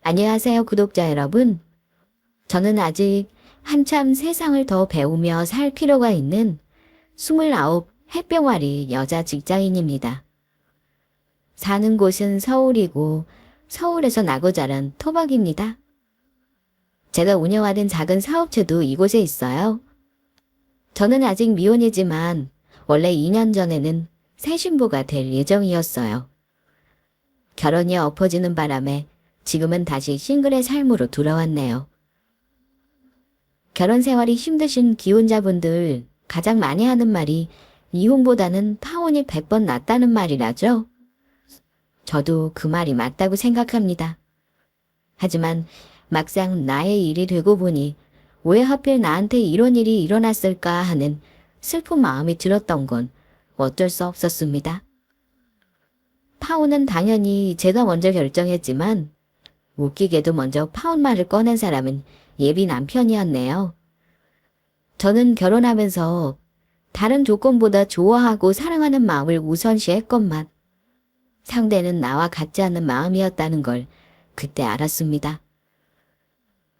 안녕하세요, 구독자 여러분. 저는 아직 한참 세상을 더 배우며 살 필요가 있는 29 햇병아리 여자 직장인입니다. 사는 곳은 서울이고 서울에서 나고 자란 토박입니다. 제가 운영하는 작은 사업체도 이곳에 있어요. 저는 아직 미혼이지만 원래 2년 전에는 새 신부가 될 예정이었어요. 결혼이 엎어지는 바람에 지금은 다시 싱글의 삶으로 돌아왔네요. 결혼 생활이 힘드신 기혼자분들 가장 많이 하는 말이 이혼보다는 파혼이 100번 낫다는 말이라죠. 저도 그 말이 맞다고 생각합니다. 하지만 막상 나의 일이 되고 보니 왜 하필 나한테 이런 일이 일어났을까 하는 슬픈 마음이 들었던 건 어쩔 수 없었습니다. 파혼은 당연히 제가 먼저 결정했지만 웃기게도 먼저 파혼 말을 꺼낸 사람은 예비 남편이었네요. 저는 결혼하면서 다른 조건보다 좋아하고 사랑하는 마음을 우선시했건만 상대는 나와 같지 않는 마음이었다는 걸 그때 알았습니다.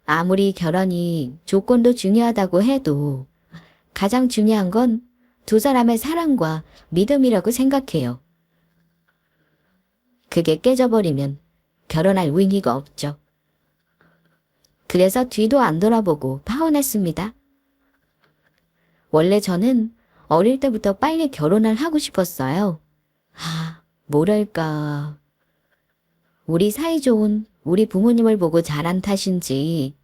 아무리 결혼이 조건도 중요하다고 해도 가장 중요한 건 두 사람의 사랑과 믿음이라고 생각해요. 그게 깨져버리면 결혼할 의미가 없죠. 그래서 뒤도 안 돌아보고 파혼했습니다. 원래 저는 어릴 때부터 빨리 결혼을 하고 싶었어요. 뭐랄까. 우리 사이 좋은 우리 부모님을 보고 자란 탓인지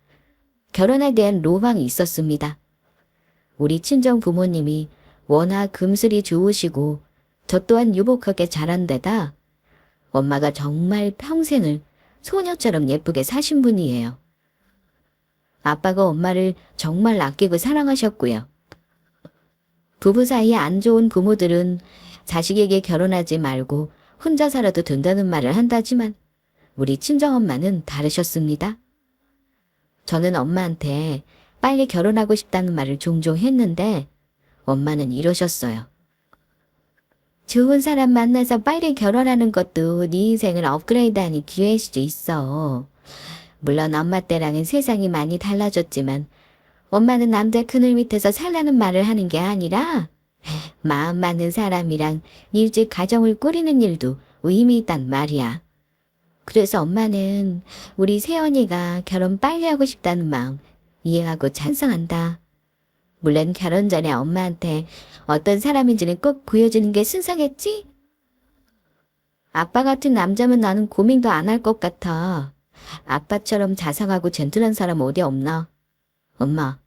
결혼에 대한 로망이 있었습니다. 우리 친정 부모님이 워낙 금슬이 좋으시고 저 또한 유복하게 자란 데다 엄마가 정말 평생을 소녀처럼 예쁘게 사신 분이에요. 아빠가 엄마를 정말 아끼고 사랑하셨고요. 부부 사이에 안 좋은 부모들은 자식에게 결혼하지 말고 혼자 살아도 된다는 말을 한다지만 우리 친정엄마는 다르셨습니다. 저는 엄마한테 빨리 결혼하고 싶다는 말을 종종 했는데 엄마는 이러셨어요. 좋은 사람 만나서 빨리 결혼하는 것도 네 인생을 업그레이드하는 기회일 수도 있어. 물론 엄마 때랑은 세상이 많이 달라졌지만 엄마는 남자 그늘 밑에서 살라는 말을 하는 게 아니라 마음 맞는 사람이랑 일찍 가정을 꾸리는 일도 의미 있단 말이야. 그래서 엄마는 우리 새언니가 결혼 빨리 하고 싶다는 마음 이해하고 찬성한다. 물론 결혼 전에 엄마한테 어떤 사람인지는 꼭 보여주는 게 순서겠지? 아빠 같은 남자면 나는 고민도 안 할 것 같아. 아빠처럼 자상하고 젠틀한 사람 어디 없나? 엄마,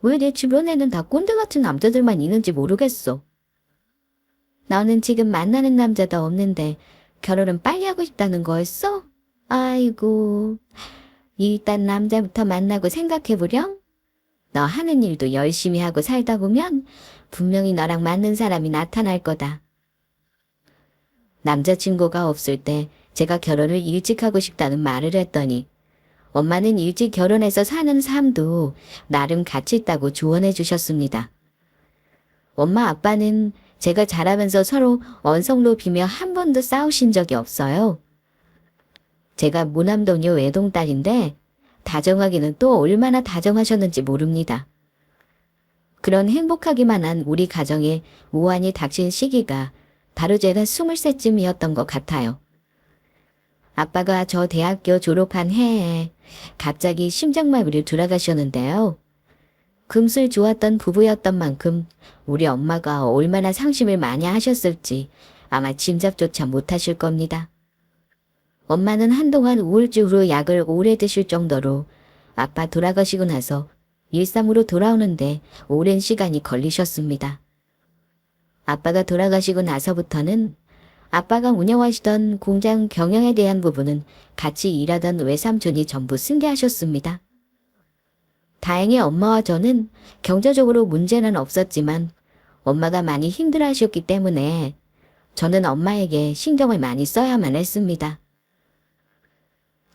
왜 내 주변에는 다 꼰대 같은 남자들만 있는지 모르겠어. 너는 지금 만나는 남자도 없는데 결혼은 빨리 하고 싶다는 거였어? 아이고, 일단 남자부터 만나고 생각해보렴. 너 하는 일도 열심히 하고 살다 보면 분명히 너랑 맞는 사람이 나타날 거다. 남자친구가 없을 때 제가 결혼을 일찍 하고 싶다는 말을 했더니 엄마는 일찍 결혼해서 사는 삶도 나름 가치 있다고 조언해 주셨습니다. 엄마 아빠는 제가 자라면서 서로 언성로 비며 한 번도 싸우신 적이 없어요. 제가 무남동녀 외동딸인데 다정하기는 또 얼마나 다정하셨는지 모릅니다. 그런 행복하기만 한 우리 가정에 우환이 닥친 시기가 바로 제가 23쯤이었던 것 같아요. 아빠가 저 대학교 졸업한 해에 갑자기 심장마비로 돌아가셨는데요. 금슬 좋았던 부부였던 만큼 우리 엄마가 얼마나 상심을 많이 하셨을지 아마 짐작조차 못하실 겁니다. 엄마는 한동안 우울증으로 약을 오래 드실 정도로 아빠 돌아가시고 나서 일상으로 돌아오는데 오랜 시간이 걸리셨습니다. 아빠가 돌아가시고 나서부터는 아빠가 운영하시던 공장 경영에 대한 부분은 같이 일하던 외삼촌이 전부 승계하셨습니다. 다행히 엄마와 저는 경제적으로 문제는 없었지만 엄마가 많이 힘들어하셨기 때문에 저는 엄마에게 신경을 많이 써야만 했습니다.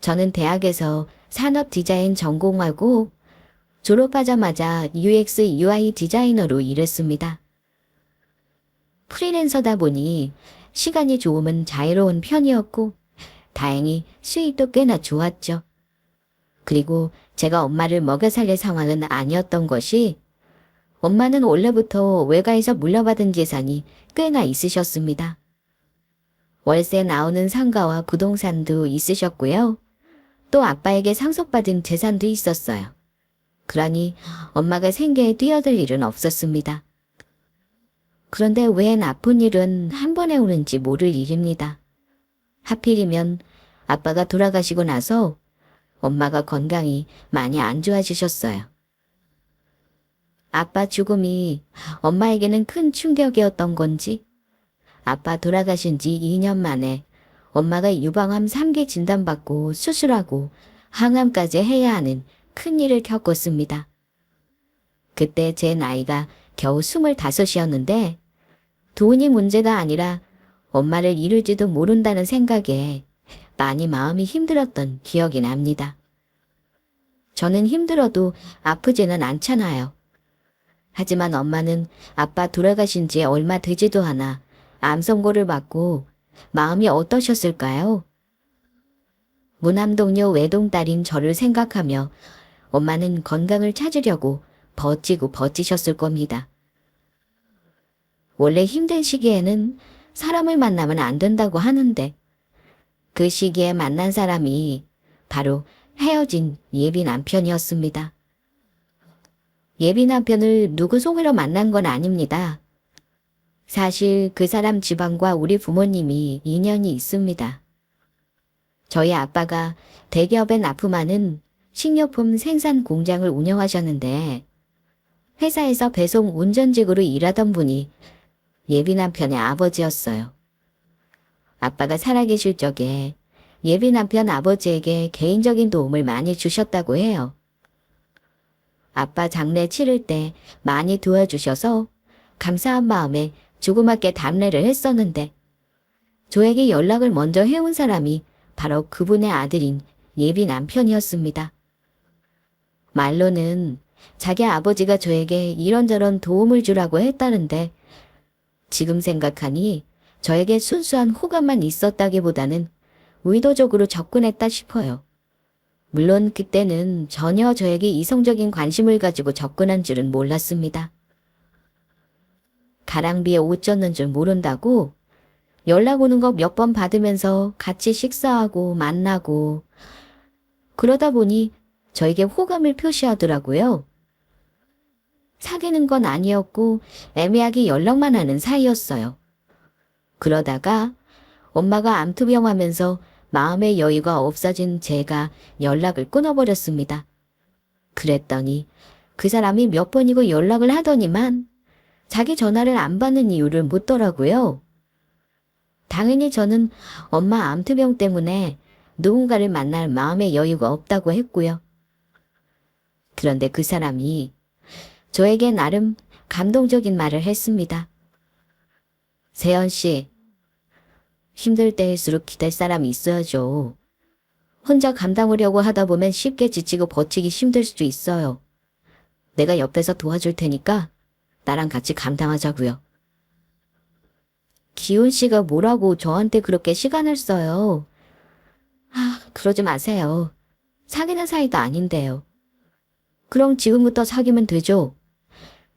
저는 대학에서 산업 디자인 전공하고 졸업하자마자 UX, UI 디자이너로 일했습니다. 프리랜서다 보니 시간이 조금은 자유로운 편이었고 다행히 수익도 꽤나 좋았죠. 그리고 제가 엄마를 먹여 살릴 상황은 아니었던 것이, 엄마는 원래부터 외가에서 물려받은 재산이 꽤나 있으셨습니다. 월세 나오는 상가와 부동산도 있으셨고요. 또 아빠에게 상속받은 재산도 있었어요. 그러니 엄마가 생계에 뛰어들 일은 없었습니다. 그런데 왜 나쁜 일은 한 번에 오는지 모를 일입니다. 하필이면 아빠가 돌아가시고 나서 엄마가 건강이 많이 안 좋아지셨어요. 아빠 죽음이 엄마에게는 큰 충격이었던 건지, 아빠 돌아가신 지 2년 만에 엄마가 유방암 3기 진단받고 수술하고 항암까지 해야 하는 큰일을 겪었습니다. 그때 제 나이가 겨우 25이었는데 돈이 문제가 아니라 엄마를 잃을지도 모른다는 생각에 많이 마음이 힘들었던 기억이 납니다. 저는 힘들어도 아프지는 않잖아요. 하지만 엄마는 아빠 돌아가신 지 얼마 되지도 않아 암 선고를 받고 마음이 어떠셨을까요? 무남 동료 외동딸인 저를 생각하며 엄마는 건강을 찾으려고 버티고 버티셨을 겁니다. 원래 힘든 시기에는 사람을 만나면 안 된다고 하는데 그 시기에 만난 사람이 바로 헤어진 예비 남편이었습니다. 예비 남편을 누구 속이러 만난 건 아닙니다. 사실 그 사람 집안과 우리 부모님이 인연이 있습니다. 저희 아빠가 대기업에 납품하는 식료품 생산 공장을 운영하셨는데 회사에서 배송 운전직으로 일하던 분이 예비 남편의 아버지였어요. 아빠가 살아계실 적에 예비 남편 아버지에게 개인적인 도움을 많이 주셨다고 해요. 아빠 장례 치를 때 많이 도와주셔서 감사한 마음에 조그맣게 답례를 했었는데 저에게 연락을 먼저 해온 사람이 바로 그분의 아들인 예비 남편이었습니다. 말로는 자기 아버지가 저에게 이런저런 도움을 주라고 했다는데 지금 생각하니 저에게 순수한 호감만 있었다기보다는 의도적으로 접근했다 싶어요. 물론 그때는 전혀 저에게 이성적인 관심을 가지고 접근한 줄은 몰랐습니다. 가랑비에 옷 젖는 줄 모른다고 연락 오는 거 몇 번 받으면서 같이 식사하고 만나고 그러다 보니 저에게 호감을 표시하더라고요. 사귀는 건 아니었고 애매하게 연락만 하는 사이였어요. 그러다가 엄마가 암투병하면서 마음의 여유가 없어진 제가 연락을 끊어버렸습니다. 그랬더니 그 사람이 몇 번이고 연락을 하더니만 자기 전화를 안 받는 이유를 묻더라고요. 당연히 저는 엄마 암투병 때문에 누군가를 만날 마음의 여유가 없다고 했고요. 그런데 그 사람이 저에게 나름 감동적인 말을 했습니다. 세연 씨, 힘들 때일수록 기댈 사람이 있어야죠. 혼자 감당하려고 하다 보면 쉽게 지치고 버티기 힘들 수도 있어요. 내가 옆에서 도와줄 테니까 나랑 같이 감당하자고요. 기훈 씨가 뭐라고 저한테 그렇게 시간을 써요. 그러지 마세요. 사귀는 사이도 아닌데요. 그럼 지금부터 사귀면 되죠.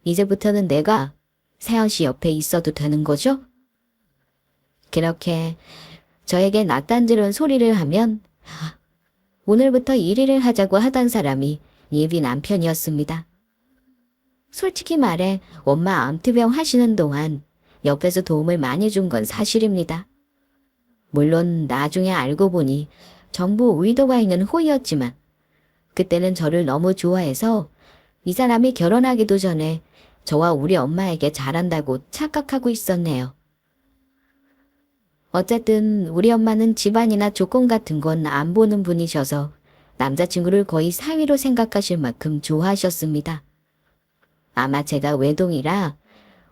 이제부터는 내가 세연 씨 옆에 있어도 되는 거죠? 그렇게 저에게 낯단지른 소리를 하면 오늘부터 1위를 하자고 하던 사람이 예비 남편이었습니다. 솔직히 말해 엄마 암투병 하시는 동안 옆에서 도움을 많이 준 건 사실입니다. 물론 나중에 알고 보니 전부 의도가 있는 호의였지만 그때는 저를 너무 좋아해서 이 사람이 결혼하기도 전에 저와 우리 엄마에게 잘한다고 착각하고 있었네요. 어쨌든 우리 엄마는 집안이나 조건 같은 건 안 보는 분이셔서 남자친구를 거의 사위로 생각하실 만큼 좋아하셨습니다. 아마 제가 외동이라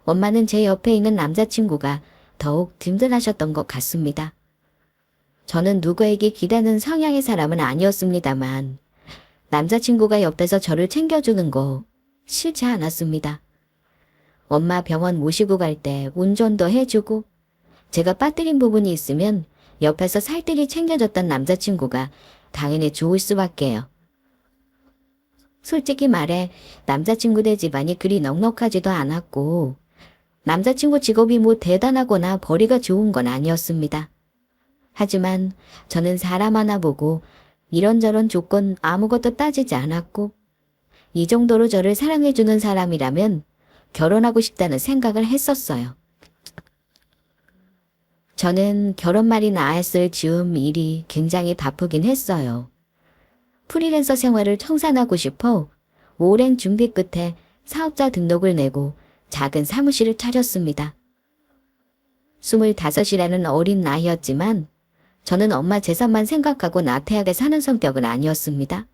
엄마는 제 옆에 있는 남자친구가 더욱 든든하셨던 것 같습니다. 저는 누구에게 기대는 성향의 사람은 아니었습니다만 남자친구가 옆에서 저를 챙겨주는 거 싫지 않았습니다. 엄마 병원 모시고 갈 때 운전도 해주고 제가 빠뜨린 부분이 있으면 옆에서 살뜰히 챙겨줬던 남자친구가 당연히 좋을 수밖에요. 솔직히 말해 남자친구네 집안이 그리 넉넉하지도 않았고 남자친구 직업이 뭐 대단하거나 벌이가 좋은 건 아니었습니다. 하지만 저는 사람 하나 보고 이런저런 조건 아무것도 따지지 않았고 이 정도로 저를 사랑해주는 사람이라면 결혼하고 싶다는 생각을 했었어요. 저는 결혼 말이나 했을 즈음 일이 굉장히 바쁘긴 했어요. 프리랜서 생활을 청산하고 싶어 오랜 준비 끝에 사업자 등록을 내고 작은 사무실을 차렸습니다. 25이라는 어린 나이였지만 저는 엄마 재산만 생각하고 나태하게 사는 성격은 아니었습니다.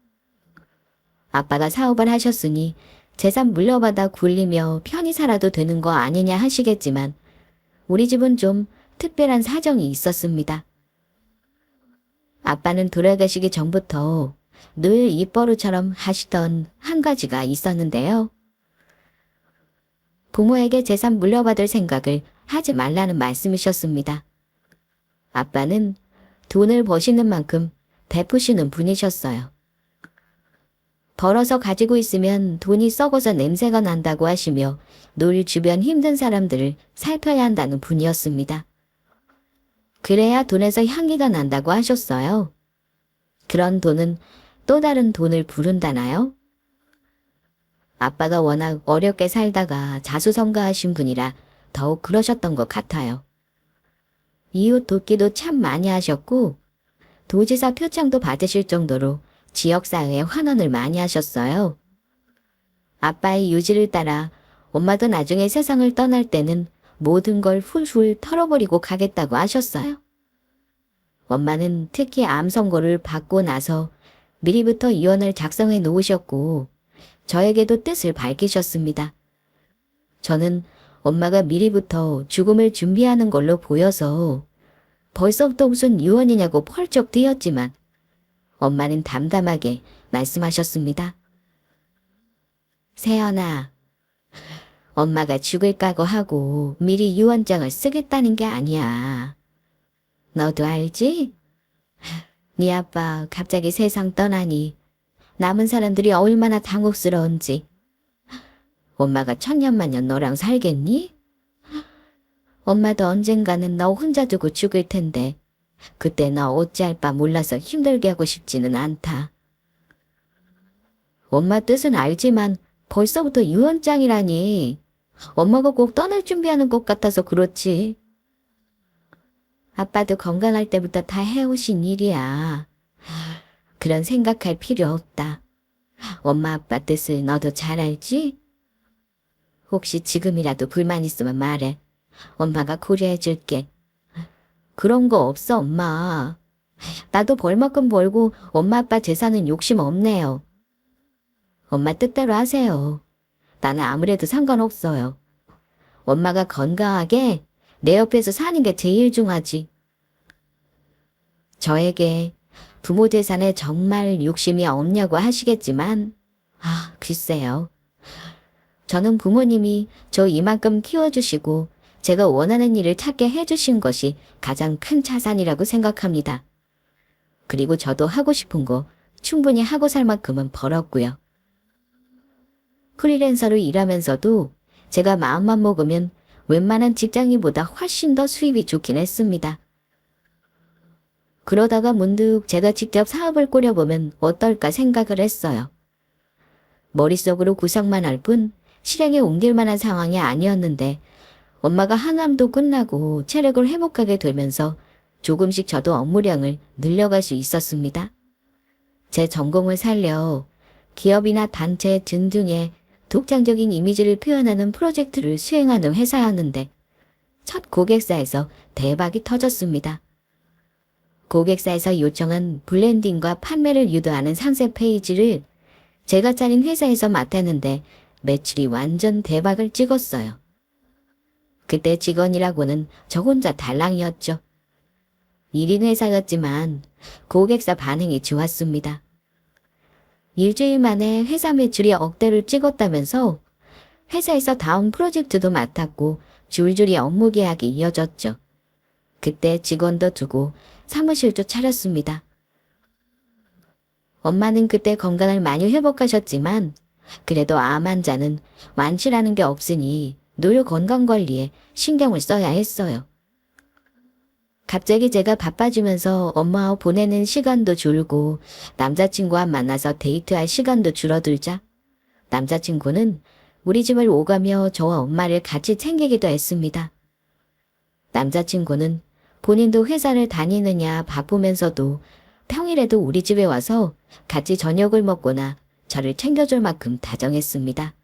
아빠가 사업을 하셨으니 재산 물려받아 굴리며 편히 살아도 되는 거 아니냐 하시겠지만 우리 집은 좀 특별한 사정이 있었습니다. 아빠는 돌아가시기 전부터 늘 입버릇처럼 하시던 한 가지가 있었는데요. 부모에게 재산 물려받을 생각을 하지 말라는 말씀이셨습니다. 아빠는 돈을 버시는 만큼 베푸시는 분이셨어요. 벌어서 가지고 있으면 돈이 썩어서 냄새가 난다고 하시며 늘 주변 힘든 사람들을 살펴야 한다는 분이었습니다. 그래야 돈에서 향기가 난다고 하셨어요. 그런 돈은 또 다른 돈을 부른다나요? 아빠가 워낙 어렵게 살다가 자수성가하신 분이라 더욱 그러셨던 것 같아요. 이웃 돕기도 참 많이 하셨고 도지사 표창도 받으실 정도로 지역사회에 환원을 많이 하셨어요. 아빠의 유지를 따라 엄마도 나중에 세상을 떠날 때는 모든 걸 훌훌 털어버리고 가겠다고 하셨어요. 엄마는 특히 암 선고를 받고 나서 미리부터 이혼을 작성해 놓으셨고 저에게도 뜻을 밝히셨습니다. 저는 엄마가 미리부터 죽음을 준비하는 걸로 보여서 벌써부터 무슨 유언이냐고 펄쩍 뛰었지만 엄마는 담담하게 말씀하셨습니다. 세연아, 엄마가 죽을 각오하고 미리 유언장을 쓰겠다는 게 아니야. 너도 알지? 네 아빠 갑자기 세상 떠나니 남은 사람들이 얼마나 당혹스러운지. 엄마가 천년만년 너랑 살겠니? 엄마도 언젠가는 너 혼자 두고 죽을 텐데 그때 너 어찌할 바 몰라서 힘들게 하고 싶지는 않다. 엄마 뜻은 알지만 벌써부터 유언장이라니. 엄마가 꼭 떠날 준비하는 것 같아서 그렇지. 아빠도 건강할 때부터 다 해오신 일이야. 그런 생각할 필요 없다. 엄마 아빠 뜻을 너도 잘 알지? 혹시 지금이라도 불만 있으면 말해. 엄마가 고려해 줄게. 그런 거 없어 엄마. 나도 벌 만큼 벌고 엄마 아빠 재산은 욕심 없네요. 엄마 뜻대로 하세요. 나는 아무래도 상관없어요. 엄마가 건강하게 내 옆에서 사는 게 제일 중하지. 저에게 부모 재산에 정말 욕심이 없냐고 하시겠지만 글쎄요. 저는 부모님이 저 이만큼 키워주시고 제가 원하는 일을 찾게 해주신 것이 가장 큰 자산이라고 생각합니다. 그리고 저도 하고 싶은 거 충분히 하고 살 만큼은 벌었고요. 프리랜서로 일하면서도 제가 마음만 먹으면 웬만한 직장인보다 훨씬 더 수입이 좋긴 했습니다. 그러다가 문득 제가 직접 사업을 꾸려보면 어떨까 생각을 했어요. 머릿속으로 구상만 할 뿐 실행에 옮길 만한 상황이 아니었는데 엄마가 항암도 끝나고 체력을 회복하게 되면서 조금씩 저도 업무량을 늘려갈 수 있었습니다. 제 전공을 살려 기업이나 단체 등등의 독창적인 이미지를 표현하는 프로젝트를 수행하는 회사였는데 첫 고객사에서 대박이 터졌습니다. 고객사에서 요청한 블렌딩과 판매를 유도하는 상세 페이지를 제가 차린 회사에서 맡았는데 매출이 완전 대박을 찍었어요. 그때 직원이라고는 저 혼자 달랑이었죠. 1인 회사였지만 고객사 반응이 좋았습니다. 일주일 만에 회사 매출이 억대를 찍었다면서 회사에서 다음 프로젝트도 맡았고 줄줄이 업무 계약이 이어졌죠. 그때 직원도 두고 사무실도 차렸습니다. 엄마는 그때 건강을 많이 회복하셨지만 그래도 암 환자는 완치라는 게 없으니 늘 건강관리에 신경을 써야 했어요. 갑자기 제가 바빠지면서 엄마와 보내는 시간도 줄고 남자친구와 만나서 데이트할 시간도 줄어들자 남자친구는 우리 집을 오가며 저와 엄마를 같이 챙기기도 했습니다. 남자친구는 본인도 회사를 다니느냐 바쁘면서도 평일에도 우리 집에 와서 같이 저녁을 먹거나 저를 챙겨줄 만큼 다정했습니다.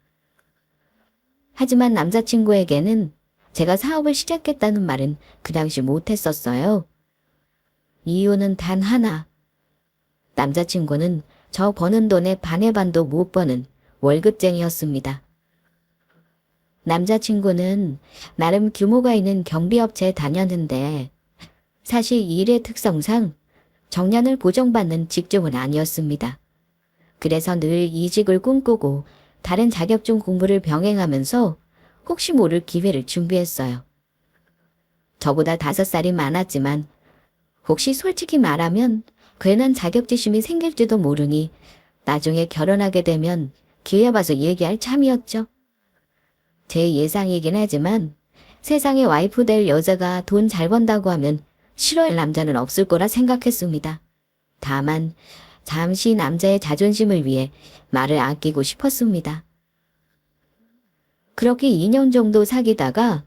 하지만 남자친구에게는 제가 사업을 시작했다는 말은 그 당시 못했었어요. 이유는 단 하나. 남자친구는 저 버는 돈의 반의 반도 못 버는 월급쟁이였습니다. 남자친구는 나름 규모가 있는 경비업체에 다녔는데 사실 일의 특성상 정년을 보장받는 직종은 아니었습니다. 그래서 늘 이직을 꿈꾸고 다른 자격증 공부를 병행하면서 혹시 모를 기회를 준비했어요. 저보다 5살이 많았지만 혹시 솔직히 말하면 괜한 자격지심이 생길지도 모르니 나중에 결혼하게 되면 기회 봐서 얘기할 참이었죠. 제 예상이긴 하지만 세상에 와이프 될 여자가 돈 잘 번다고 하면 싫어할 남자는 없을 거라 생각했습니다. 다만 잠시 남자의 자존심을 위해 말을 아끼고 싶었습니다. 그렇게 2년 정도 사귀다가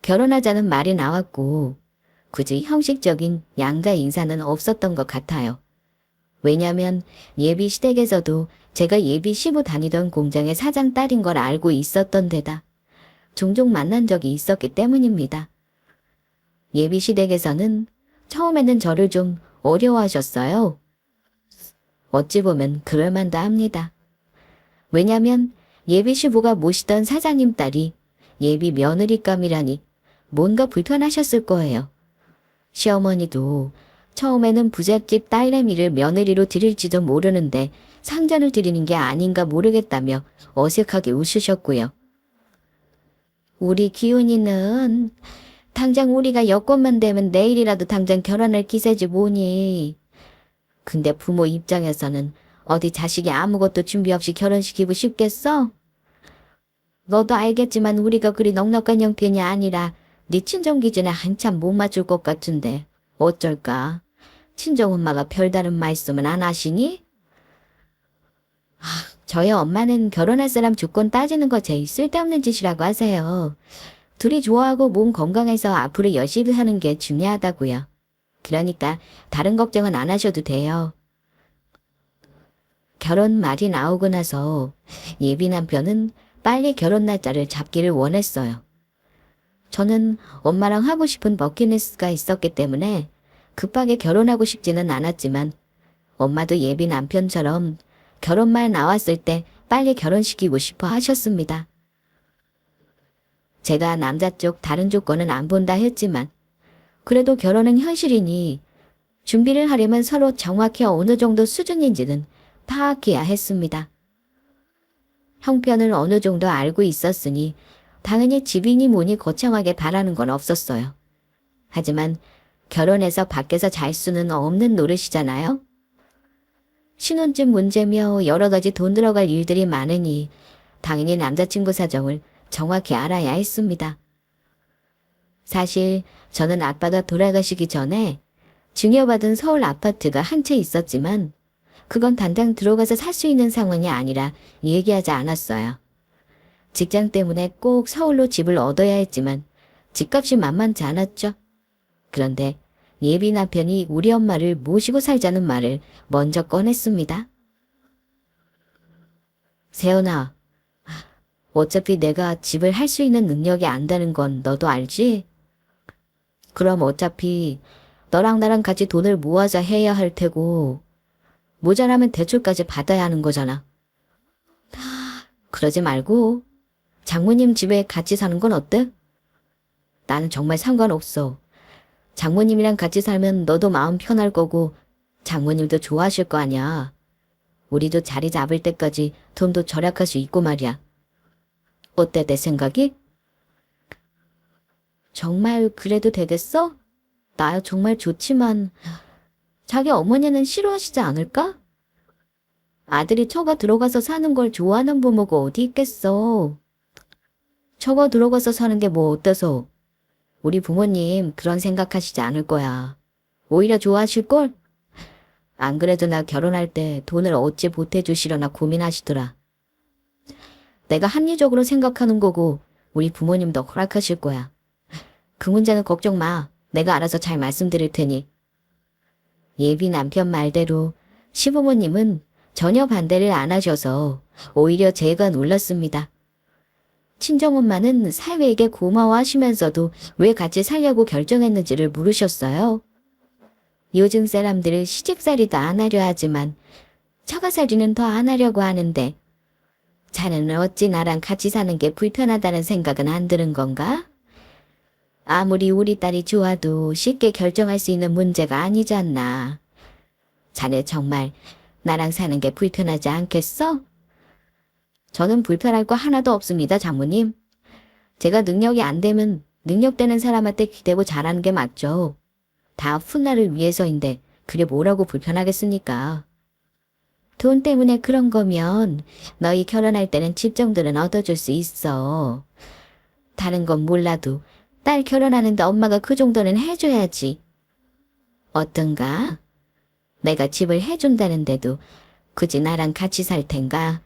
결혼하자는 말이 나왔고 굳이 형식적인 양가 인사는 없었던 것 같아요. 왜냐면 예비 시댁에서도 제가 예비 시부 다니던 공장의 사장 딸인 걸 알고 있었던 데다 종종 만난 적이 있었기 때문입니다. 예비 시댁에서는 처음에는 저를 좀 어려워하셨어요. 어찌 보면 그럴만도 합니다. 왜냐면 예비 시부가 모시던 사장님 딸이 예비 며느리감이라니 뭔가 불편하셨을 거예요. 시어머니도 처음에는 부잣집 딸내미를 며느리로 드릴지도 모르는데 상전을 드리는 게 아닌가 모르겠다며 어색하게 웃으셨고요. 우리 기훈이는 당장 우리가 여건만 되면 내일이라도 당장 결혼할 기세지 뭐니. 근데 부모 입장에서는 어디 자식이 아무것도 준비 없이 결혼시키고 싶겠어? 너도 알겠지만 우리가 그리 넉넉한 형편이 아니라 네 친정 기준에 한참 못 맞출 것 같은데 어쩔까? 친정엄마가 별다른 말씀은 안 하시니? 저희 엄마는 결혼할 사람 조건 따지는 거 제일 쓸데없는 짓이라고 하세요. 둘이 좋아하고 몸 건강해서 앞으로 열심히 하는 게 중요하다고요. 그러니까 다른 걱정은 안 하셔도 돼요. 결혼 말이 나오고 나서 예비 남편은 빨리 결혼 날짜를 잡기를 원했어요. 저는 엄마랑 하고 싶은 버킷리스트가 있었기 때문에 급하게 결혼하고 싶지는 않았지만 엄마도 예비 남편처럼 결혼 말 나왔을 때 빨리 결혼시키고 싶어 하셨습니다. 제가 남자 쪽 다른 조건은 안 본다 했지만 그래도 결혼은 현실이니 준비를 하려면 서로 정확히 어느 정도 수준인지는 파악해야 했습니다. 형편을 어느 정도 알고 있었으니 당연히 집이니 뭐니 거창하게 바라는 건 없었어요. 하지만 결혼해서 밖에서 잘 수는 없는 노릇이잖아요. 신혼집 문제며 여러 가지 돈 들어갈 일들이 많으니 당연히 남자친구 사정을 정확히 알아야 했습니다. 사실 저는 아빠가 돌아가시기 전에 증여받은 서울 아파트가 한 채 있었지만 그건 당장 들어가서 살 수 있는 상황이 아니라 얘기하지 않았어요. 직장 때문에 꼭 서울로 집을 얻어야 했지만 집값이 만만치 않았죠. 그런데 예비 남편이 우리 엄마를 모시고 살자는 말을 먼저 꺼냈습니다. 세연아, 어차피 내가 집을 할 수 있는 능력이 안다는 건 너도 알지? 그럼 어차피 너랑 나랑 같이 돈을 모아서 해야 할 테고 모자라면 대출까지 받아야 하는 거잖아. 그러지 말고 장모님 집에 같이 사는 건 어때? 나는 정말 상관없어. 장모님이랑 같이 살면 너도 마음 편할 거고 장모님도 좋아하실 거 아니야. 우리도 자리 잡을 때까지 돈도 절약할 수 있고 말이야. 어때 내 생각이? 정말 그래도 되겠어? 나야 정말 좋지만 자기 어머니는 싫어하시지 않을까? 아들이 처가 들어가서 사는 걸 좋아하는 부모가 어디 있겠어. 처가 들어가서 사는 게 뭐 어때서? 우리 부모님 그런 생각하시지 않을 거야. 오히려 좋아하실걸? 안 그래도 나 결혼할 때 돈을 어찌 보태주시려나 고민하시더라. 내가 합리적으로 생각하는 거고 우리 부모님도 허락하실 거야. 그 문제는 걱정 마. 내가 알아서 잘 말씀드릴 테니. 예비 남편 말대로 시부모님은 전혀 반대를 안 하셔서 오히려 제가 놀랐습니다. 친정엄마는 사위에게 고마워하시면서도 왜 같이 살려고 결정했는지를 물으셨어요. 요즘 사람들은 시집살이도 안 하려 하지만 처가살이는 더 안 하려고 하는데 자네는 어찌 나랑 같이 사는 게 불편하다는 생각은 안 드는 건가? 아무리 우리 딸이 좋아도 쉽게 결정할 수 있는 문제가 아니지 않나. 자네 정말 나랑 사는 게 불편하지 않겠어? 저는 불편할 거 하나도 없습니다, 장모님. 제가 능력이 안 되면 능력되는 사람한테 기대고 잘하는 게 맞죠. 다 훗날을 위해서인데 그게 뭐라고 불편하겠습니까? 돈 때문에 그런 거면 너희 결혼할 때는 집 정도는 얻어줄 수 있어. 다른 건 몰라도 딸 결혼하는데 엄마가 그 정도는 해줘야지. 어떤가? 내가 집을 해준다는데도 굳이 나랑 같이 살 텐가?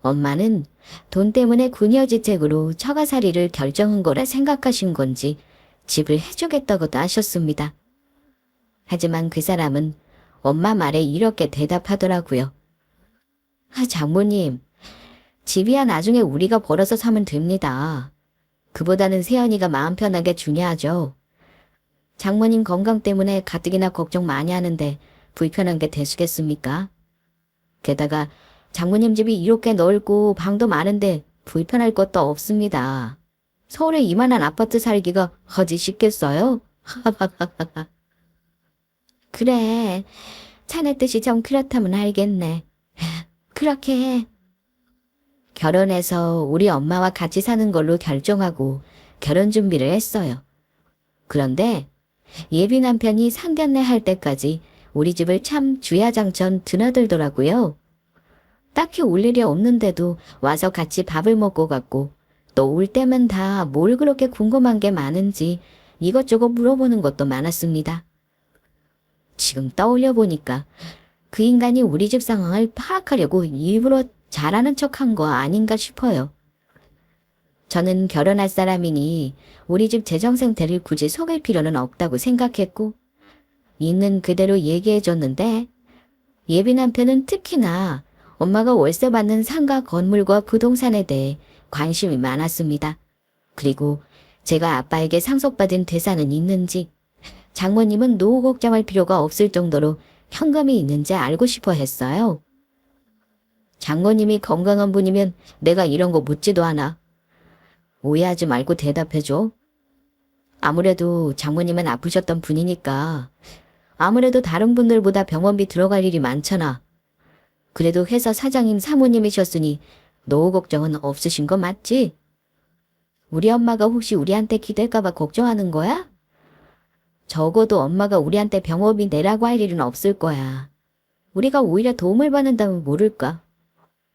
엄마는 돈 때문에 구녀지책으로 처가살이를 결정한 거라 생각하신 건지 집을 해주겠다고도 하셨습니다. 하지만 그 사람은 엄마 말에 이렇게 대답하더라고요. 장모님, 집이야 나중에 우리가 벌어서 사면 됩니다. 그보다는 세연이가 마음 편하게 중요하죠. 장모님 건강 때문에 가뜩이나 걱정 많이 하는데 불편한 게 되시겠습니까? 게다가 장모님 집이 이렇게 넓고 방도 많은데 불편할 것도 없습니다. 서울에 이만한 아파트 살기가 어디 쉽겠어요? 그래, 자네 뜻이 좀 그렇다면 알겠네. 그렇게 해. 결혼해서 우리 엄마와 같이 사는 걸로 결정하고 결혼 준비를 했어요. 그런데 예비 남편이 상견례 할 때까지 우리 집을 참 주야장천 드나들더라고요. 딱히 올 일이 없는데도 와서 같이 밥을 먹고 갔고 또 올 때면 다 뭘 그렇게 궁금한 게 많은지 이것저것 물어보는 것도 많았습니다. 지금 떠올려 보니까 그 인간이 우리 집 상황을 파악하려고 일부러 잘하는 척한 거 아닌가 싶어요. 저는 결혼할 사람이니 우리 집 재정 상태를 굳이 속일 필요는 없다고 생각했고 있는 그대로 얘기해줬는데 예비 남편은 특히나 엄마가 월세 받는 상가 건물과 부동산에 대해 관심이 많았습니다. 그리고 제가 아빠에게 상속받은 재산은 있는지 장모님은 노후 걱정할 필요가 없을 정도로 현금이 있는지 알고 싶어 했어요. 장모님이 건강한 분이면 내가 이런 거 묻지도 않아. 오해하지 말고 대답해줘. 아무래도 장모님은 아프셨던 분이니까 아무래도 다른 분들보다 병원비 들어갈 일이 많잖아. 그래도 회사 사장님 사모님이셨으니 노후 걱정은 없으신 거 맞지? 우리 엄마가 혹시 우리한테 기댈까봐 걱정하는 거야? 적어도 엄마가 우리한테 병원비 내라고 할 일은 없을 거야. 우리가 오히려 도움을 받는다면 모를까.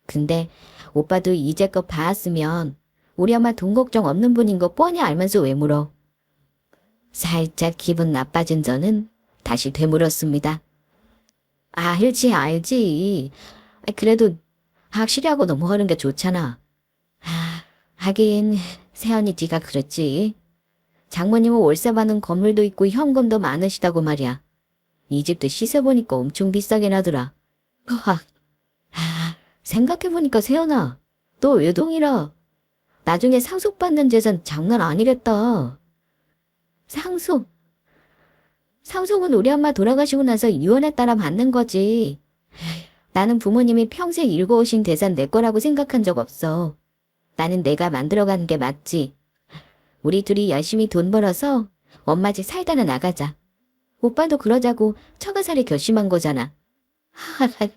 근데 오빠도 이제껏 봐왔으면 우리 엄마 돈 걱정 없는 분인 거 뻔히 알면서 왜 물어? 살짝 기분 나빠진 저는 다시 되물었습니다. 알지. 그래도 확실히 하고 넘어가는 게 좋잖아. 하긴 세연이 네가 그랬지. 장모님은 월세 받는 건물도 있고 현금도 많으시다고 말이야. 이 집도 시세보니까 엄청 비싸긴 하더라. 생각해보니까 세연아, 너 외동이라 나중에 상속받는 재산 장난 아니겠다. 상속은 우리 엄마 돌아가시고 나서 유언에 따라 받는 거지. 나는 부모님이 평생 일궈오신 재산 내 거라고 생각한 적 없어. 나는 내가 만들어가는 게 맞지. 우리 둘이 열심히 돈 벌어서 엄마 집 살다는 나가자. 오빠도 그러자고 처가살이 결심한 거잖아.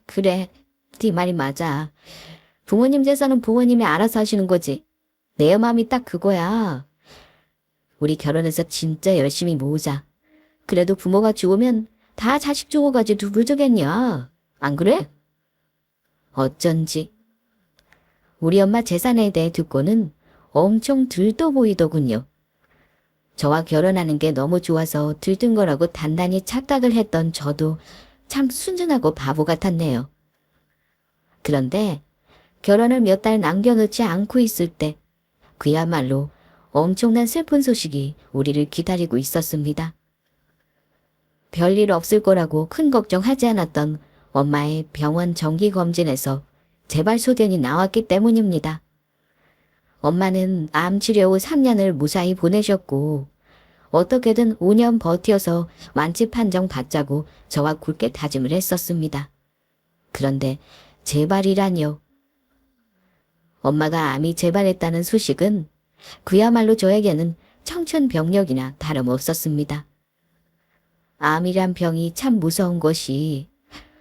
그래, 네 말이 맞아. 부모님 재산은 부모님이 알아서 하시는 거지. 내 마음이 딱 그거야. 우리 결혼해서 진짜 열심히 모으자. 그래도 부모가 죽으면 다 자식 죽어가지고 누구 주겠냐. 안 그래? 어쩐지. 우리 엄마 재산에 대해 듣고는 엄청 들떠 보이더군요. 저와 결혼하는 게 너무 좋아서 들뜬 거라고 단단히 착각을 했던 저도 참 순진하고 바보 같았네요. 그런데 결혼을 몇 달 남겨놓지 않고 있을 때 그야말로 엄청난 슬픈 소식이 우리를 기다리고 있었습니다. 별일 없을 거라고 큰 걱정하지 않았던 엄마의 병원 정기검진에서 재발 소견이 나왔기 때문입니다. 엄마는 암 치료 후 3년을 무사히 보내셨고 어떻게든 5년 버텨서 완치 판정 받자고 저와 굳게 다짐을 했었습니다. 그런데 재발이라뇨. 엄마가 암이 재발했다는 소식은 그야말로 저에게는 청춘병력이나 다름없었습니다. 암이란 병이 참 무서운 것이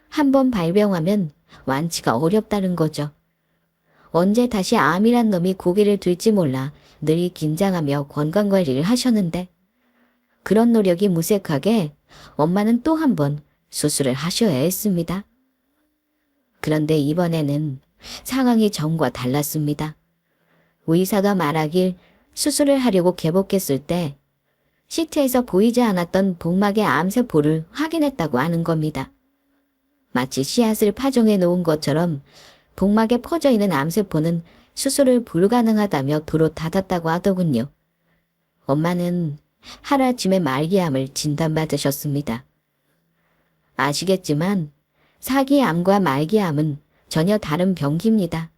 한번 발병하면 완치가 어렵다는 거죠. 언제 다시 암이란 놈이 고개를 들지 몰라 늘 긴장하며 건강관리를 하셨는데 그런 노력이 무색하게 엄마는 또 한 번 수술을 하셔야 했습니다. 그런데 이번에는 상황이 전과 달랐습니다. 의사가 말하길 수술을 하려고 개복했을 때 CT에서 보이지 않았던 복막의 암세포를 확인했다고 하는 겁니다. 마치 씨앗을 파종해 놓은 것처럼 복막에 퍼져 있는 암세포는 수술을 불가능하다며 도로 닫았다고 하더군요. 엄마는 하루아침에 말기암을 진단받으셨습니다. 아시겠지만 사기암과 말기암은 전혀 다른 병기입니다.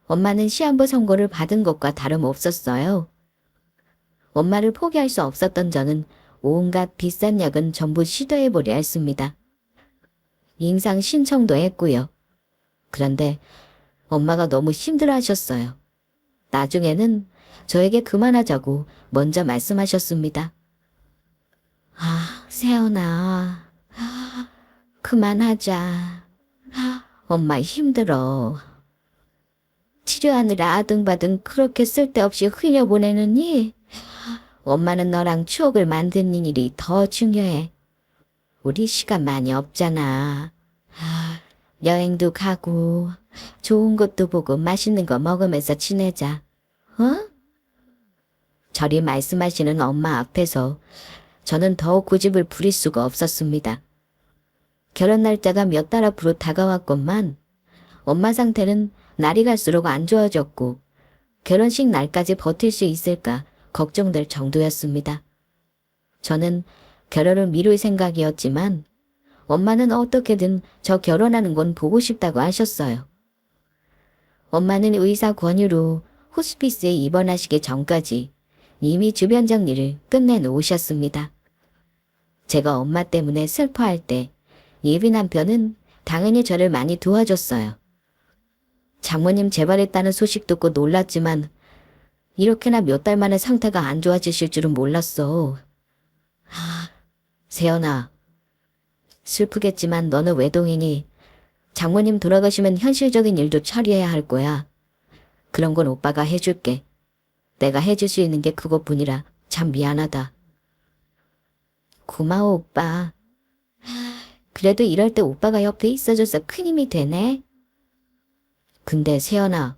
엄마는 시한부 선고를 받은 것과 다름없었어요. 엄마를 포기할 수 없었던 저는 온갖 비싼 약은 전부 시도해보려 했습니다. 임상 신청도 했고요. 그런데 엄마가 너무 힘들어하셨어요. 나중에는 저에게 그만하자고 먼저 말씀하셨습니다. 세연아, 그만하자. 엄마 힘들어. 치료하느라 아등바등 그렇게 쓸데없이 흘려보내느니 엄마는 너랑 추억을 만드는 일이 더 중요해. 우리 시간 많이 없잖아. 여행도 가고 좋은 곳도 보고 맛있는 거 먹으면서 지내자. 어? 저리 말씀하시는 엄마 앞에서 저는 더욱 고집을 부릴 수가 없었습니다. 결혼 날짜가 몇 달 앞으로 다가왔건만 엄마 상태는 날이 갈수록 안 좋아졌고 결혼식 날까지 버틸 수 있을까 걱정될 정도였습니다. 저는 결혼을 미룰 생각이었지만 엄마는 어떻게든 저 결혼하는 건 보고 싶다고 하셨어요. 엄마는 의사 권유로 호스피스에 입원하시기 전까지 이미 주변 정리를 끝내놓으셨습니다. 제가 엄마 때문에 슬퍼할 때 예비 남편은 당연히 저를 많이 도와줬어요. 장모님 재발했다는 소식 듣고 놀랐지만 이렇게나 몇 달 만에 상태가 안 좋아지실 줄은 몰랐어. 세연아, 슬프겠지만 너는 외동이니 장모님 돌아가시면 현실적인 일도 처리해야 할 거야. 그런 건 오빠가 해줄게. 내가 해줄 수 있는 게 그것뿐이라 참 미안하다. 고마워 오빠. 그래도 이럴 때 오빠가 옆에 있어줘서 큰 힘이 되네. 근데 세연아,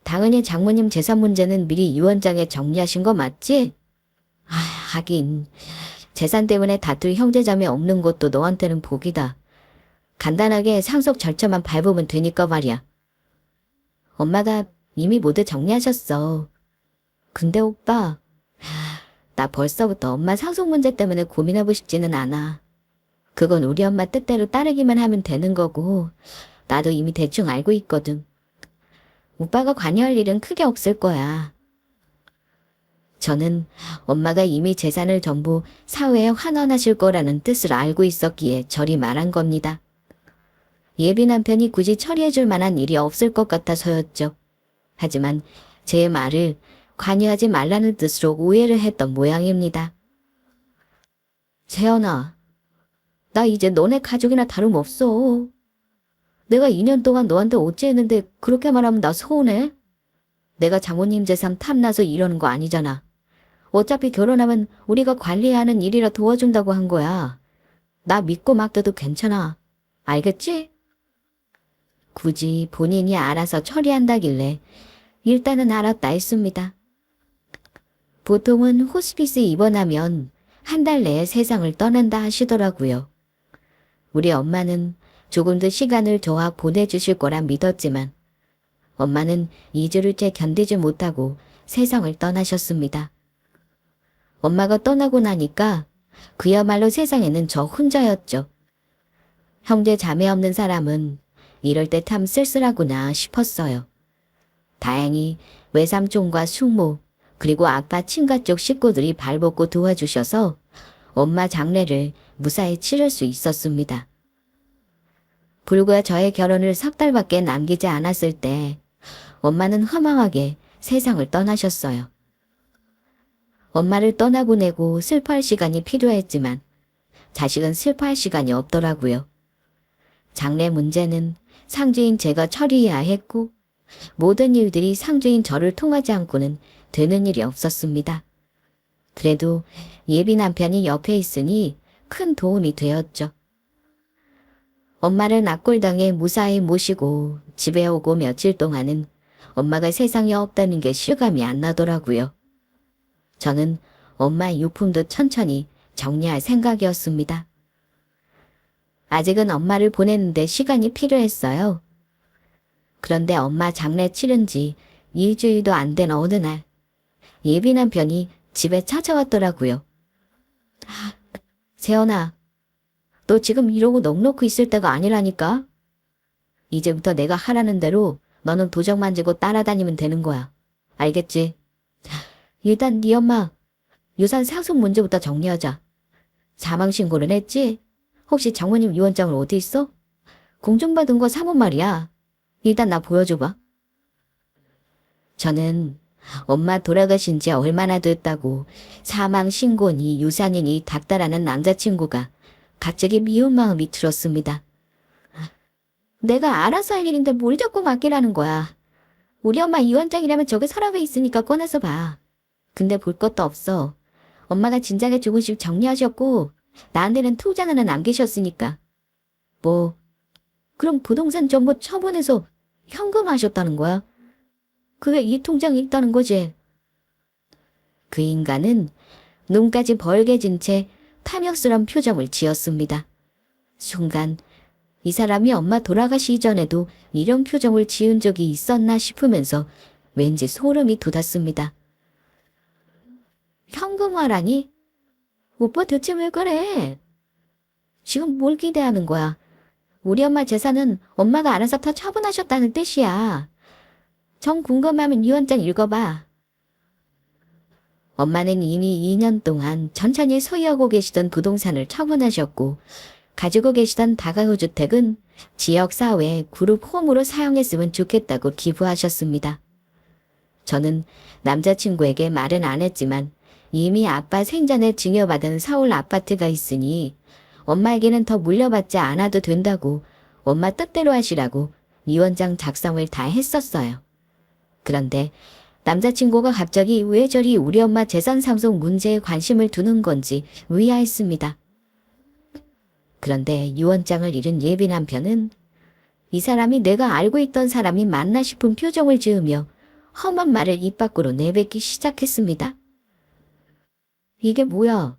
당연히 장모님 재산 문제는 미리 유언장에 정리하신 거 맞지? 하긴 재산 때문에 다툴 형제자매 없는 것도 너한테는 복이다. 간단하게 상속 절차만 밟으면 되니까 말이야. 엄마가 이미 모두 정리하셨어. 근데 오빠, 나 벌써부터 엄마 상속 문제 때문에 고민하고 싶지는 않아. 그건 우리 엄마 뜻대로 따르기만 하면 되는 거고 나도 이미 대충 알고 있거든. 오빠가 관여할 일은 크게 없을 거야. 저는 엄마가 이미 재산을 전부 사회에 환원하실 거라는 뜻을 알고 있었기에 저리 말한 겁니다. 예비 남편이 굳이 처리해줄 만한 일이 없을 것 같아서였죠. 하지만 제 말을 관여하지 말라는 뜻으로 오해를 했던 모양입니다. 세연아, 나 이제 너네 가족이나 다름없어. 내가 2년 동안 너한테 어찌했는데 그렇게 말하면 나 서운해? 내가 장모님 재산 탐나서 이러는 거 아니잖아. 어차피 결혼하면 우리가 관리해야 하는 일이라 도와준다고 한 거야. 나 믿고 맡겨도 괜찮아. 알겠지? 굳이 본인이 알아서 처리한다길래 일단은 알았다 했습니다. 보통은 호스피스 입원하면 한 달 내에 세상을 떠난다 하시더라고요. 우리 엄마는 조금 더 시간을 더 보내주실 거라 믿었지만 엄마는 2주를째 견디지 못하고 세상을 떠나셨습니다. 엄마가 떠나고 나니까 그야말로 세상에는 저 혼자였죠. 형제 자매 없는 사람은 이럴 때 참 쓸쓸하구나 싶었어요. 다행히 외삼촌과 숙모 그리고 아빠 친가 쪽 식구들이 발벗고 도와주셔서 엄마 장례를 무사히 치를 수 있었습니다. 불과 저의 결혼을 3달밖에 남기지 않았을 때 엄마는 허망하게 세상을 떠나셨어요. 엄마를 떠나보내고 슬퍼할 시간이 필요했지만 자식은 슬퍼할 시간이 없더라고요. 장례 문제는 상주인 제가 처리해야 했고 모든 일들이 상주인 저를 통하지 않고는 되는 일이 없었습니다. 그래도 예비 남편이 옆에 있으니 큰 도움이 되었죠. 엄마를 낙골당에 무사히 모시고 집에 오고 며칠 동안은 엄마가 세상에 없다는 게 실감이 안 나더라고요. 저는 엄마 유품도 천천히 정리할 생각이었습니다. 아직은 엄마를 보내는데 시간이 필요했어요. 그런데 엄마 장례 치른 지 일주일도 안 된 어느 날 예비 남편이 집에 찾아왔더라고요. 세연아, 너 지금 이러고 넋놓고 있을 때가 아니라니까? 이제부터 내가 하라는 대로 너는 도장 만지고 따라다니면 되는 거야. 알겠지? 일단 네 엄마 유산 상속 문제부터 정리하자. 사망신고를 했지? 혹시 장모님 유언장은 어디 있어? 공증받은 거 사본 말이야. 일단 나 보여줘봐. 저는 엄마 돌아가신 지 얼마나 됐다고 사망신고니 유산이니 닥달하는 남자친구가 갑자기 미운 마음이 들었습니다. 내가 알아서 할 일인데 뭘 자꾸 맡기라는 거야. 우리 엄마 유언장이라면 저게 서랍에 있으니까 꺼내서 봐. 근데 볼 것도 없어. 엄마가 진작에 조금씩 정리하셨고 나한테는 투자는 남기셨으니까. 뭐 그럼 부동산 전부 처분해서 현금하셨다는 거야? 그게 이 통장에 있다는 거지. 그 인간은 눈까지 벌게진 채 탐욕스러운 표정을 지었습니다. 순간 이 사람이 엄마 돌아가시기 전에도 이런 표정을 지은 적이 있었나 싶으면서 왠지 소름이 돋았습니다. 현금화라니? 오빠 대체 왜 그래? 지금 뭘 기대하는 거야? 우리 엄마 재산은 엄마가 알아서 다 처분하셨다는 뜻이야. 정 궁금하면 유언장 읽어봐. 엄마는 이미 2년 동안 천천히 소유하고 계시던 부동산을 처분하셨고 가지고 계시던 다가구 주택은 지역사회 그룹 홈으로 사용했으면 좋겠다고 기부하셨습니다. 저는 남자친구에게 말은 안 했지만 이미 아빠 생전에 증여받은 서울 아파트가 있으니 엄마에게는 더 물려받지 않아도 된다고 엄마 뜻대로 하시라고 유언장 작성을 다 했었어요. 그런데 남자친구가 갑자기 왜 저리 우리 엄마 재산 상속 문제에 관심을 두는 건지 의아했습니다. 그런데 유언장을 잃은 예비 남편은 이 사람이 내가 알고 있던 사람이 맞나 싶은 표정을 지으며 험한 말을 입 밖으로 내뱉기 시작했습니다. 이게 뭐야?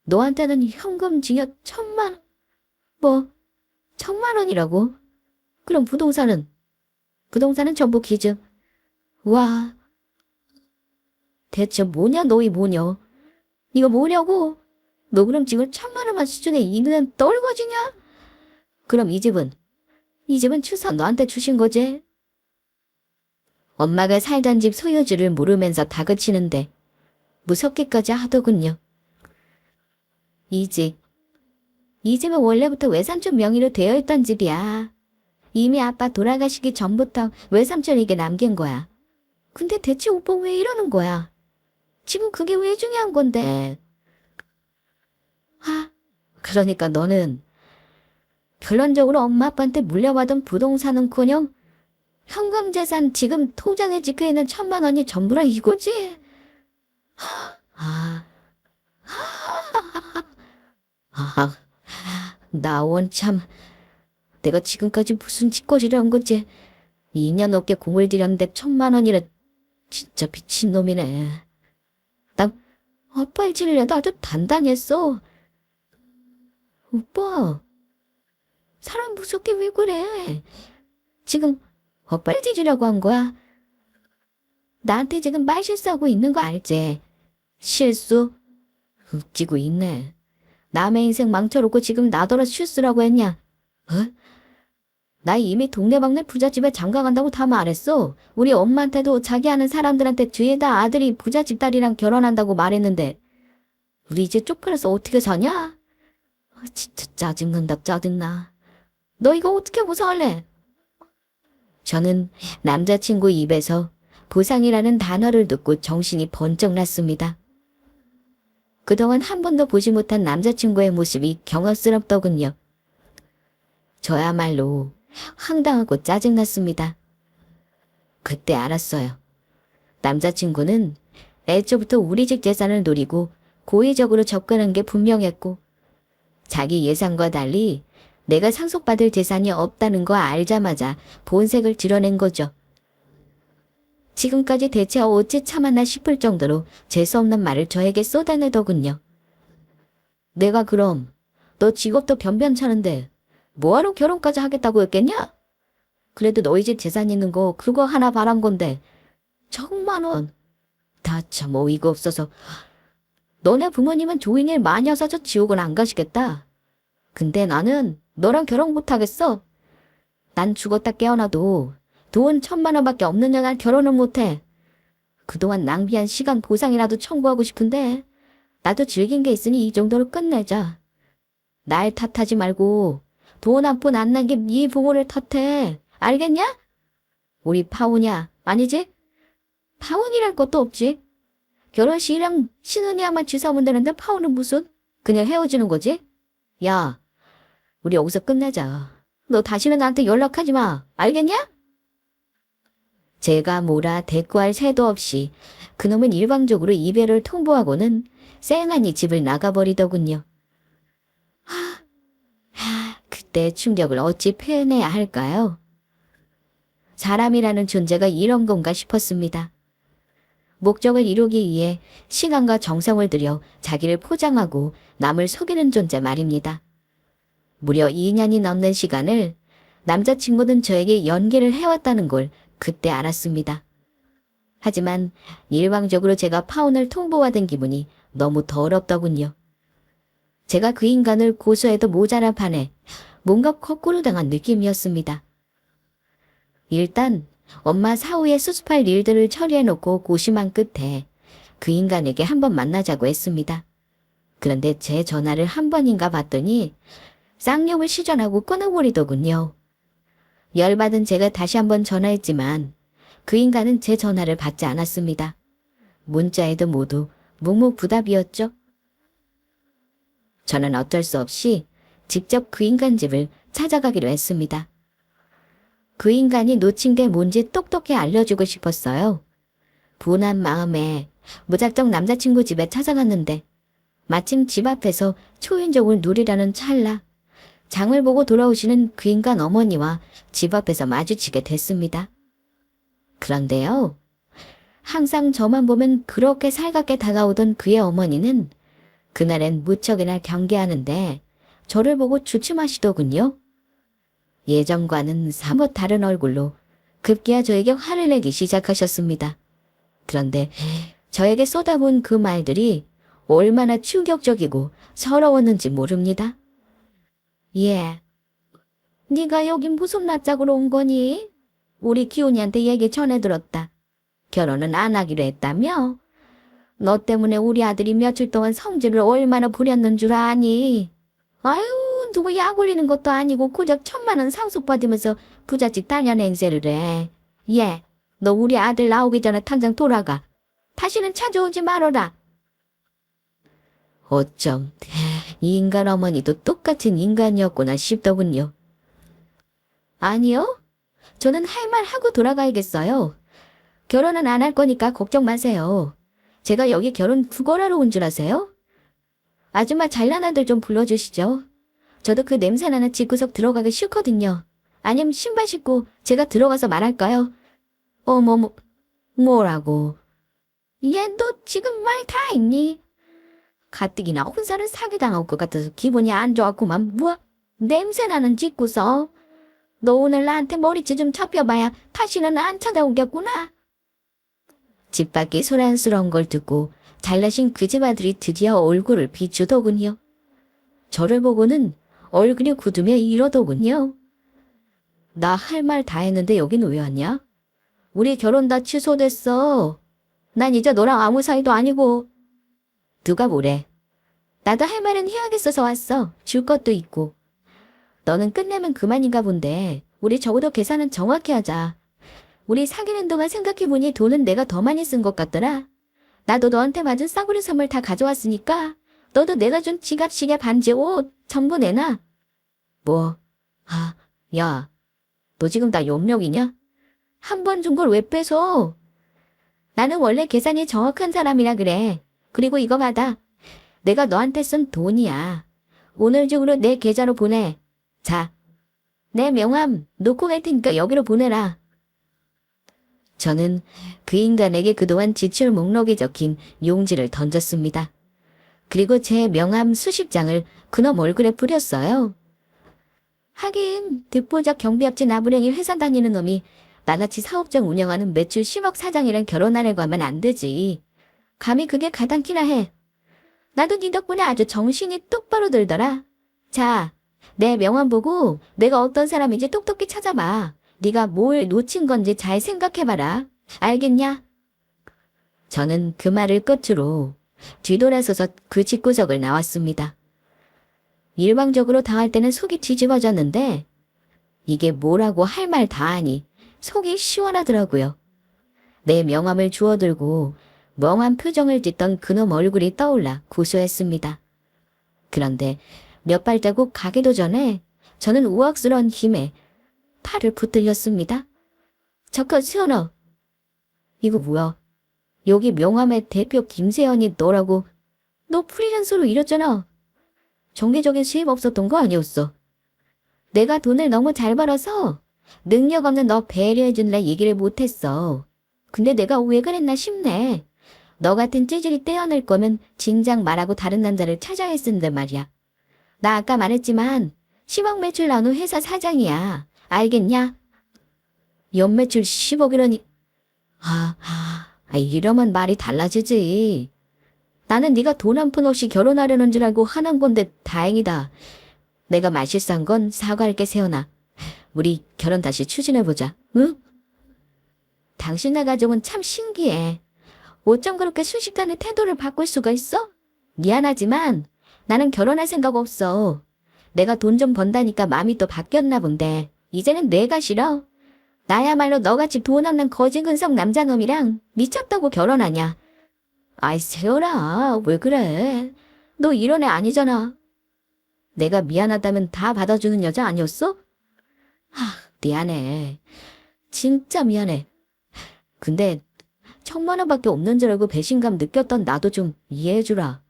너한테는 현금 징역 1,000만 원? 뭐 1,000만 원이라고? 그럼 부동산은? 부동산은 전부 기증. 와, 대체 뭐냐 너희 뭐냐? 이거 뭐냐고? 너 그럼 지금 1,000만 원만 수준에 이 눈엔 떨궈지냐? 그럼 이 집은? 이 집은 추서 너한테 주신 거지? 엄마가 살던 집 소유주를 모르면서 다그치는데 무섭기까지 하더군요. 이 집은 원래부터 외삼촌 명의로 되어 있던 집이야. 이미 아빠 돌아가시기 전부터 외삼촌에게 남긴 거야. 근데 대체 오빠 왜 이러는 거야? 지금 그게 왜 중요한 건데? 그러니까 너는 결론적으로 엄마 아빠한테 물려받은 부동산은커녕 현금 재산 지금 통장에 찍혀있는 1,000만 원이 전부라 이거지? 나 원참 내가 지금까지 무슨 짓거리를 한 거지? 2년 넘게 공을 들였는데 1,000만 원이라. 진짜 미친놈이네. 나 헛발질이라도 아주 단단히 했어. 오빠, 사람 무섭게 왜 그래? 지금 헛발질이라고 한 거야? 나한테 지금 말 실수하고 있는 거 알지? 실수? 웃기고 있네. 남의 인생 망쳐놓고 지금 나더러 실수라고 했냐? 어? 나 이미 동네방네 부잣집에 장가간다고 다 말했어. 우리 엄마한테도 자기 아는 사람들한테 뒤에다 아들이 부잣집 딸이랑 결혼한다고 말했는데 우리 이제 쪽팔려서 어떻게 사냐? 진짜 짜증난다 짜증나. 너 이거 어떻게 무서워할래? 저는 남자친구 입에서 보상이라는 단어를 듣고 정신이 번쩍 났습니다. 그동안 한 번도 보지 못한 남자친구의 모습이 경악스럽더군요. 저야말로 황당하고 짜증났습니다. 그때 알았어요. 남자친구는 애초부터 우리 집 재산을 노리고 고의적으로 접근한 게 분명했고 자기 예상과 달리 내가 상속받을 재산이 없다는 거 알자마자 본색을 드러낸 거죠. 지금까지 대체 어찌 참았나 싶을 정도로 재수없는 말을 저에게 쏟아내더군요. 내가 그럼 너 직업도 변변찮은데 뭐하러 결혼까지 하겠다고 했겠냐? 그래도 너희 집 재산 있는 거 그거 하나 바란 건데 1,000만 원. 다 참 어이가 없어서. 너네 부모님은 좋은 일 많이 하셔서 지옥은 안 가시겠다. 근데 나는 너랑 결혼 못하겠어. 난 죽었다 깨어나도 돈 1,000만 원밖에 없는 여랑 결혼을 못해. 그동안 낭비한 시간 보상이라도 청구하고 싶은데 나도 즐긴 게 있으니 이 정도로 끝내자. 날 탓하지 말고 돈 한 푼 안 남긴 네 부모를 탓해. 알겠냐? 우리 파혼이야. 아니지? 파혼이랄 것도 없지. 결혼식이랑 신혼이야만 취소하면 되는데 파혼은 무슨? 그냥 헤어지는 거지? 야, 우리 여기서 끝내자. 너 다시는 나한테 연락하지 마. 알겠냐? 제가 뭐라 대꾸할 새도 없이 그놈은 일방적으로 이별을 통보하고는 쌩하니 집을 나가버리더군요. 그때 충격을 어찌 표현해야 할까요? 사람이라는 존재가 이런 건가 싶었습니다. 목적을 이루기 위해 시간과 정성을 들여 자기를 포장하고 남을 속이는 존재 말입니다. 무려 2년이 넘는 시간을 남자친구는 저에게 연기를 해왔다는 걸 그때 알았습니다. 하지만 일방적으로 제가 파혼을 통보받은 기분이 너무 더럽더군요. 제가 그 인간을 고소해도 모자란 판에 뭔가 거꾸로 당한 느낌이었습니다. 일단 엄마 사후에 수습할 일들을 처리해놓고 고심한 끝에 그 인간에게 한번 만나자고 했습니다. 그런데 제 전화를 한 번인가 받더니 쌍욕을 시전하고 끊어버리더군요. 열받은 제가 다시 한번 전화했지만 그 인간은 제 전화를 받지 않았습니다. 문자에도 모두 묵묵부답이었죠. 저는 어쩔 수 없이 직접 그 인간 집을 찾아가기로 했습니다. 그 인간이 놓친 게 뭔지 똑똑히 알려주고 싶었어요. 분한 마음에 무작정 남자친구 집에 찾아갔는데 마침 집 앞에서 초인종을 누리라는 찰나 장을 보고 돌아오시는 그 인간 어머니와 집 앞에서 마주치게 됐습니다. 그런데요, 항상 저만 보면 그렇게 살갑게 다가오던 그의 어머니는 그날엔 무척이나 경계하는데 저를 보고 주춤하시더군요. 예전과는 사뭇 다른 얼굴로 급기야 저에게 화를 내기 시작하셨습니다. 그런데 저에게 쏟아부은 그 말들이 얼마나 충격적이고 서러웠는지 모릅니다. 예, 네가 여기 무슨 낯짝으로 온 거니? 우리 기훈이한테 얘기 전해들었다. 결혼은 안 하기로 했다며? 너 때문에 우리 아들이 며칠 동안 성질을 얼마나 부렸는 줄 아니? 아유, 누구 약 올리는 것도 아니고 고작 1,000만 원 상속받으면서 부잣집 딸년 행세를 해. 예, 너 우리 아들 나오기 전에 당장 돌아가. 다시는 찾아오지 말어라. 어쩜 이 인간 어머니도 똑같은 인간이었구나 싶더군요. 아니요, 저는 할 말 하고 돌아가야겠어요. 결혼은 안 할 거니까 걱정 마세요. 제가 여기 결혼 구걸하러 온 줄 아세요? 아줌마 잘난 아들 좀 불러주시죠. 저도 그 냄새나는 집구석 들어가기 싫거든요. 아니면 신발 신고 제가 들어가서 말할까요? 어머머, 뭐라고? 얘 너 지금 말 다 했니? 가뜩이나 혼사를 사기당할 것 같아서 기분이 안 좋았구만. 뭐? 냄새나는 집구석? 너 오늘 나한테 머리채 좀 잡혀봐야 다시는 안 찾아오겠구나. 집 밖에 소란스러운 걸 듣고 잘나신 그 집 아들이 드디어 얼굴을 비추더군요. 저를 보고는 얼굴이 굳으며 이러더군요. 나 할 말 다 했는데 여긴 왜 왔냐? 우리 결혼 다 취소됐어. 난 이제 너랑 아무 사이도 아니고. 누가 뭐래? 나도 할 말은 해야겠어서 왔어. 줄 것도 있고. 너는 끝내면 그만인가 본데 우리 적어도 계산은 정확히 하자. 우리 사귀는 동안 생각해보니 돈은 내가 더 많이 쓴 것 같더라. 나도 너한테 맞은 싸구려 선물 다 가져왔으니까 너도 내가 준 지갑, 시계, 반지, 옷 전부 내놔. 뭐? 야, 너 지금 나 욕먹이냐? 한 번 준 걸 왜 빼서? 나는 원래 계산이 정확한 사람이라 그래. 그리고 이거 받아. 내가 너한테 쓴 돈이야. 오늘 중으로 내 계좌로 보내. 자, 내 명함 놓고 갈 테니까 여기로 보내라. 저는 그 인간에게 그동안 지출 목록에 적힌 용지를 던졌습니다. 그리고 제 명함 수십 장을 그놈 얼굴에 뿌렸어요. 하긴 듣보잡 경비업체 나부랭이 회사 다니는 놈이 나같이 사업장 운영하는 매출 10억 사장이랑 결혼하려고 하면 안 되지. 감히 그게 가당키나 해. 나도 네 덕분에 아주 정신이 똑바로 들더라. 자, 내 명함 보고 내가 어떤 사람인지 똑똑히 찾아봐. 네가 뭘 놓친 건지 잘 생각해봐라. 알겠냐? 저는 그 말을 끝으로 뒤돌아서서 그 집구석을 나왔습니다. 일방적으로 당할 때는 속이 뒤집어졌는데 이게 뭐라고 할 말 다 하니 속이 시원하더라고요. 내 명함을 주워들고 멍한 표정을 짓던 그놈 얼굴이 떠올라 고소했습니다. 그런데 몇 발자국 가기도 전에 저는 우악스러운 힘에 팔을 붙들렸습니다. 잠깐 세연아. 이거 뭐야? 여기 명함의 대표 김세연이 너라고. 너 프리랜서로 일했잖아. 정기적인 수입 없었던 거 아니었어. 내가 돈을 너무 잘 벌어서 능력 없는 너 배려해줄래 얘기를 못했어. 근데 내가 왜 그랬나 싶네. 너 같은 찌질이 떼어낼 거면 진작 말하고 다른 남자를 찾아야 했는데 말이야. 나 아까 말했지만 10억 매출 나눈 회사 사장이야. 알겠냐? 연매출 10억이라니. 이러면 말이 달라지지. 나는 네가 돈 한 푼 없이 결혼하려는 줄 알고 화난 건데 다행이다. 내가 말실수한 건 사과할게 세연아. 우리 결혼 다시 추진해보자. 응? 당신 네 가족은 참 신기해. 어쩜 그렇게 순식간에 태도를 바꿀 수가 있어? 미안하지만 나는 결혼할 생각 없어. 내가 돈 좀 번다니까 마음이 또 바뀌었나 본데 이제는 내가 싫어. 나야말로 너같이 돈 없는 거지 근성 남자놈이랑 미쳤다고 결혼하냐. 아이 세연아 왜 그래. 너 이런 애 아니잖아. 내가 미안하다면 다 받아주는 여자 아니었어? 미안해. 진짜 미안해. 근데 1,000만 원밖에 없는 줄 알고 배신감 느꼈던 나도 좀 이해해주라.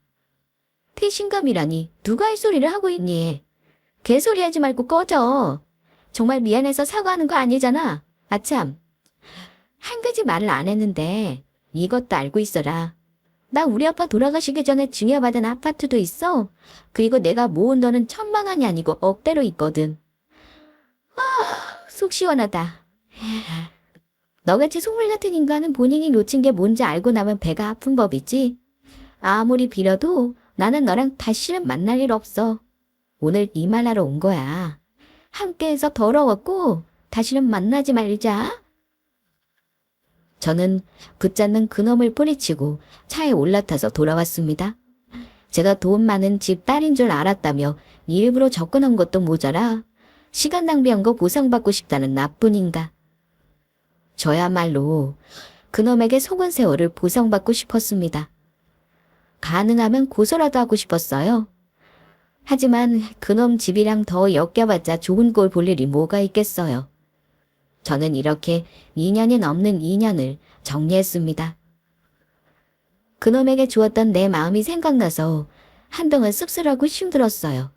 배신감이라니 누가 할 소리를 하고 있니? 개소리 하지 말고 꺼져. 정말 미안해서 사과하는 거 아니잖아. 아참. 한 가지 말을 안 했는데 이것도 알고 있어라. 나 우리 아빠 돌아가시기 전에 증여받은 아파트도 있어. 그리고 내가 모은 돈은 1,000만 원이 아니고 억대로 있거든. 속 시원하다. 너같이 속물 같은 인간은 본인이 놓친 게 뭔지 알고 나면 배가 아픈 법이지. 아무리 빌어도 나는 너랑 다시는 만날 일 없어. 오늘 이 말하러 온 거야. 함께해서 더러웠고 다시는 만나지 말자. 저는 붙잡는 그놈을 뿌리치고 차에 올라타서 돌아왔습니다. 제가 돈 많은 집 딸인 줄 알았다며 일부러 접근한 것도 모자라 시간 낭비한 거 보상받고 싶다는 나쁜 인간. 저야말로 그놈에게 속은 세월을 보상받고 싶었습니다. 가능하면 고소라도 하고 싶었어요. 하지만 그놈 집이랑 더 엮여봤자 좋은 꼴 볼 일이 뭐가 있겠어요. 저는 이렇게 2년이 넘는 2년을 정리했습니다. 그놈에게 주었던 내 마음이 생각나서 한동안 씁쓸하고 힘들었어요.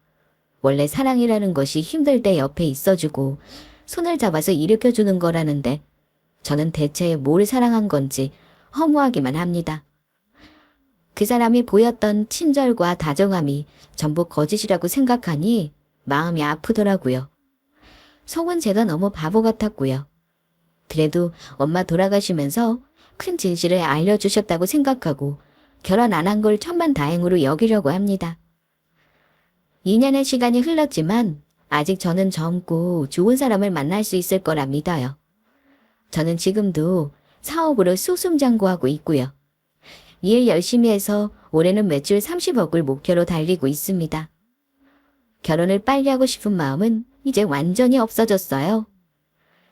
원래 사랑이라는 것이 힘들 때 옆에 있어주고 손을 잡아서 일으켜주는 거라는데 저는 대체 뭘 사랑한 건지 허무하기만 합니다. 그 사람이 보였던 친절과 다정함이 전부 거짓이라고 생각하니 마음이 아프더라고요. 속은 제가 너무 바보 같았고요. 그래도 엄마 돌아가시면서 큰 진실을 알려주셨다고 생각하고 결혼 안 한 걸 천만다행으로 여기려고 합니다. 2년의 시간이 흘렀지만 아직 저는 젊고 좋은 사람을 만날 수 있을 거라 믿어요. 저는 지금도 사업으로 승승장구하고 있고요. 일 열심히 해서 올해는 매출 30억을 목표로 달리고 있습니다. 결혼을 빨리 하고 싶은 마음은 이제 완전히 없어졌어요.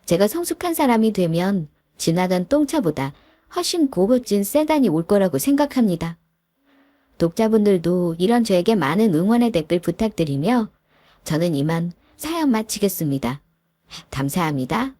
제가 성숙한 사람이 되면 지나간 똥차보다 훨씬 고급진 세단이 올 거라고 생각합니다. 독자분들도 이런 저에게 많은 응원의 댓글 부탁드리며 저는 이만 사연 마치겠습니다. 감사합니다.